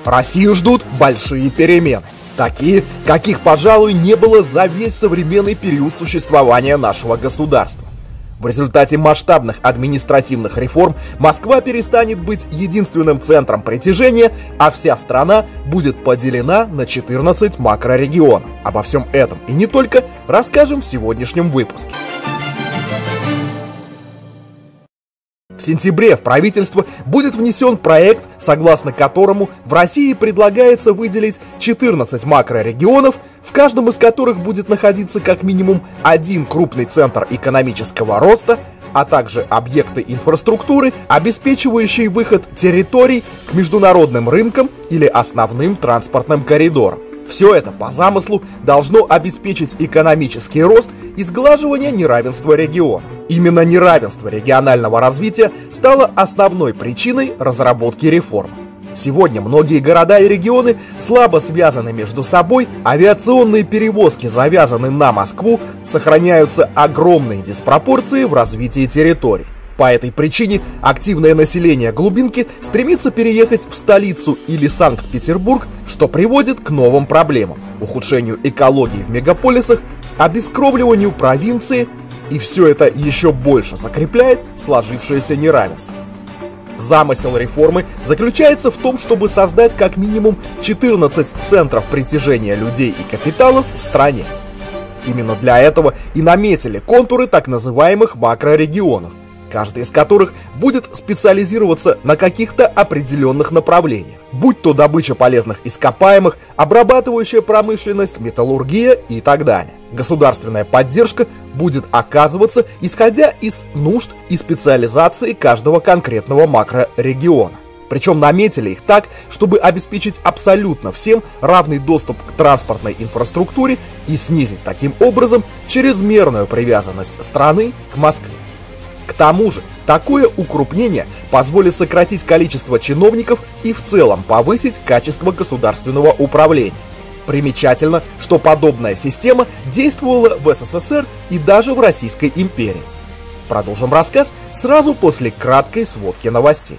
Россию ждут большие перемены. Такие, каких, пожалуй, не было за весь современный период существования нашего государства. В результате масштабных административных реформ Москва перестанет быть единственным центром притяжения, а вся страна будет поделена на 14 макрорегионов. Обо всем этом и не только расскажем в сегодняшнем выпуске. В сентябре в правительство будет внесен проект, согласно которому в России предлагается выделить 14 макрорегионов, в каждом из которых будет находиться как минимум один крупный центр экономического роста, а также объекты инфраструктуры, обеспечивающие выход территорий к международным рынкам или основным транспортным коридорам. Все это по замыслу должно обеспечить экономический рост и сглаживание неравенства регионов. Именно неравенство регионального развития стало основной причиной разработки реформ. Сегодня многие города и регионы слабо связаны между собой, авиационные перевозки завязаны на Москву, сохраняются огромные диспропорции в развитии территорий. По этой причине активное население глубинки стремится переехать в столицу или Санкт-Петербург, что приводит к новым проблемам: ухудшению экологии в мегаполисах, обескровливанию провинции, и все это еще больше закрепляет сложившееся неравенство. Замысел реформы заключается в том, чтобы создать как минимум 14 центров притяжения людей и капиталов в стране. Именно для этого и наметили контуры так называемых макрорегионов, каждый из которых будет специализироваться на каких-то определенных направлениях, будь то добыча полезных ископаемых, обрабатывающая промышленность, металлургия и так далее. Государственная поддержка будет оказываться исходя из нужд и специализации каждого конкретного макрорегиона. Причем наметили их так, чтобы обеспечить абсолютно всем равный доступ к транспортной инфраструктуре и снизить таким образом чрезмерную привязанность страны к Москве. К тому же, такое укрупнение позволит сократить количество чиновников и в целом повысить качество государственного управления. Примечательно, что подобная система действовала в СССР и даже в Российской империи. Продолжим рассказ сразу после краткой сводки новостей.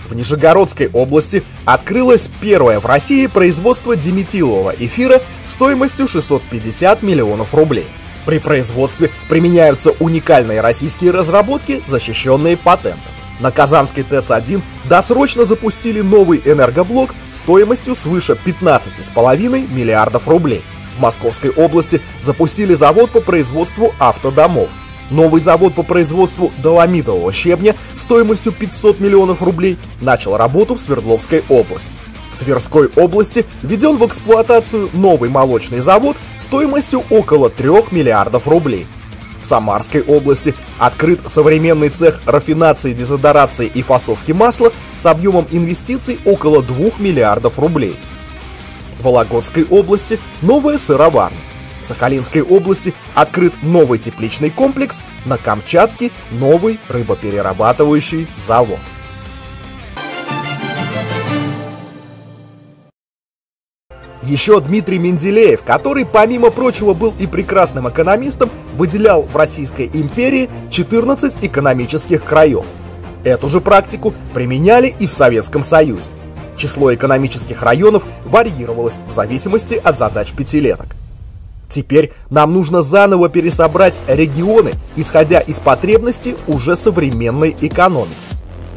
В Нижегородской области открылось первое в России производство диметилового эфира стоимостью 650 миллионов рублей. При производстве применяются уникальные российские разработки, защищенные патентом. На Казанской ТЭЦ-1 досрочно запустили новый энергоблок стоимостью свыше 15,5 миллиардов рублей. В Московской области запустили завод по производству автодомов. Новый завод по производству доломитового щебня стоимостью 500 миллионов рублей начал работу в Свердловской области. В Тверской области введен в эксплуатацию новый молочный завод стоимостью около 3 миллиардов рублей. В Самарской области открыт современный цех рафинации, дезодорации и фасовки масла с объемом инвестиций около 2 миллиардов рублей. В Вологодской области новая сыроварня. В Сахалинской области открыт новый тепличный комплекс, на Камчатке новый рыбоперерабатывающий завод. Еще Дмитрий Менделеев, который, помимо прочего, был и прекрасным экономистом, выделял в Российской империи 14 экономических краев. Эту же практику применяли и в Советском Союзе. Число экономических районов варьировалось в зависимости от задач пятилеток. Теперь нам нужно заново пересобрать регионы, исходя из потребностей уже современной экономики.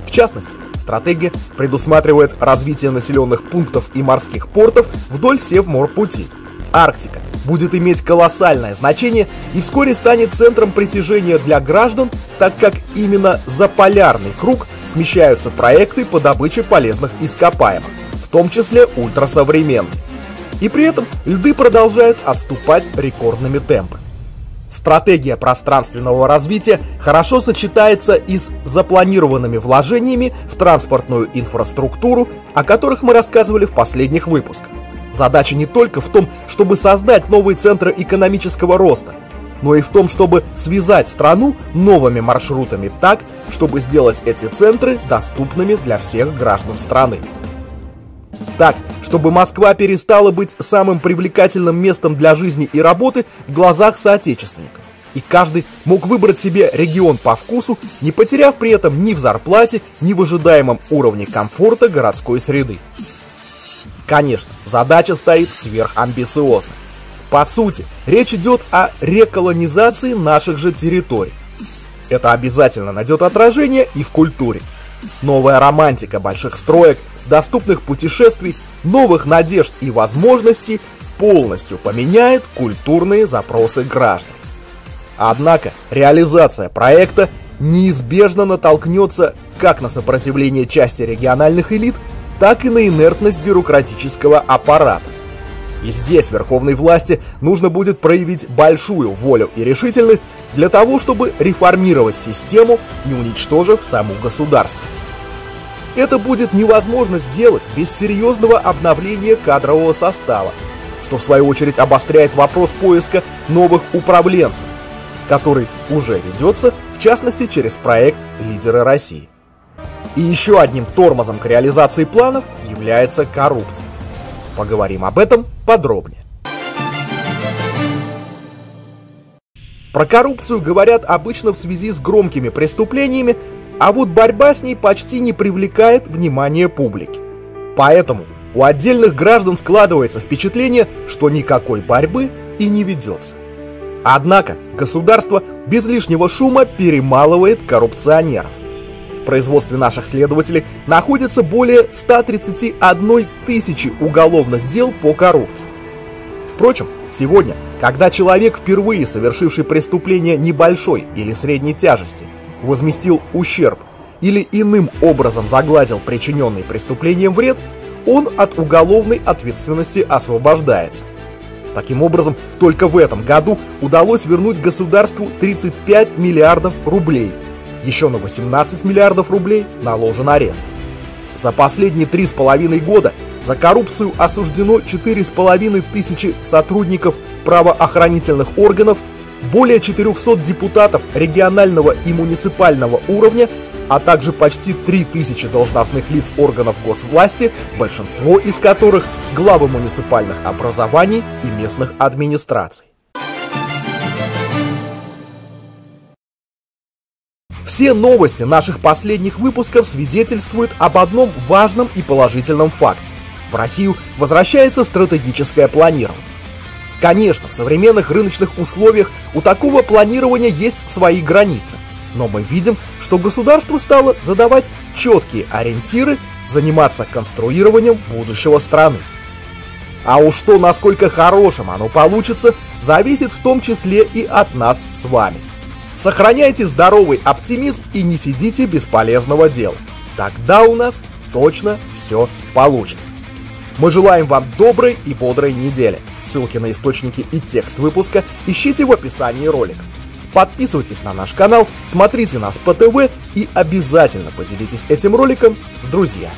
В частности, стратегия предусматривает развитие населенных пунктов и морских портов вдоль Севморпути. Арктика будет иметь колоссальное значение и вскоре станет центром притяжения для граждан, так как именно за полярный круг смещаются проекты по добыче полезных ископаемых, в том числе ультрасовременных. И при этом льды продолжают отступать рекордными темпами. Стратегия пространственного развития хорошо сочетается и с запланированными вложениями в транспортную инфраструктуру, о которых мы рассказывали в последних выпусках. Задача не только в том, чтобы создать новые центры экономического роста, но и в том, чтобы связать страну новыми маршрутами так, чтобы сделать эти центры доступными для всех граждан страны. Так, чтобы Москва перестала быть самым привлекательным местом для жизни и работы в глазах соотечественников. И каждый мог выбрать себе регион по вкусу, не потеряв при этом ни в зарплате, ни в ожидаемом уровне комфорта городской среды. Конечно, задача стоит сверхамбициозно. По сути, речь идет о реколонизации наших же территорий. Это обязательно найдет отражение и в культуре. Новая романтика больших строек, доступных путешествий, новых надежд и возможностей полностью поменяет культурные запросы граждан. Однако реализация проекта неизбежно натолкнется как на сопротивление части региональных элит, так и на инертность бюрократического аппарата. И здесь верховной власти нужно будет проявить большую волю и решительность для того, чтобы реформировать систему, не уничтожив саму государственность. Это будет невозможно сделать без серьезного обновления кадрового состава, что в свою очередь обостряет вопрос поиска новых управленцев, который уже ведется, в частности, через проект «Лидеры России». И еще одним тормозом к реализации планов является коррупция. Поговорим об этом подробнее. Про коррупцию говорят обычно в связи с громкими преступлениями, а вот борьба с ней почти не привлекает внимания публики. Поэтому у отдельных граждан складывается впечатление, что никакой борьбы и не ведется. Однако государство без лишнего шума перемалывает коррупционеров. В производстве наших следователей находится более 131 тысячи уголовных дел по коррупции. Впрочем, сегодня, когда человек, впервые совершивший преступление небольшой или средней тяжести, возместил ущерб или иным образом загладил причиненный преступлением вред, он от уголовной ответственности освобождается. Таким образом, только в этом году удалось вернуть государству 35 миллиардов рублей. Еще на 18 миллиардов рублей наложен арест. За последние 3,5 года за коррупцию осуждено 4,5 тысячи сотрудников правоохранительных органов, более 400 депутатов регионального и муниципального уровня, а также почти 3000 должностных лиц органов госвласти, большинство из которых главы муниципальных образований и местных администраций. Все новости наших последних выпусков свидетельствуют об одном важном и положительном факте. В Россию возвращается стратегическое планирование. Конечно, в современных рыночных условиях у такого планирования есть свои границы. Но мы видим, что государство стало задавать четкие ориентиры, заниматься конструированием будущего страны. А уж то, насколько хорошим оно получится, зависит в том числе и от нас с вами. Сохраняйте здоровый оптимизм и не сидите без полезного дела. Тогда у нас точно все получится. Мы желаем вам доброй и бодрой недели. Ссылки на источники и текст выпуска ищите в описании ролика. Подписывайтесь на наш канал, смотрите нас по ТВ и обязательно поделитесь этим роликом с друзьями.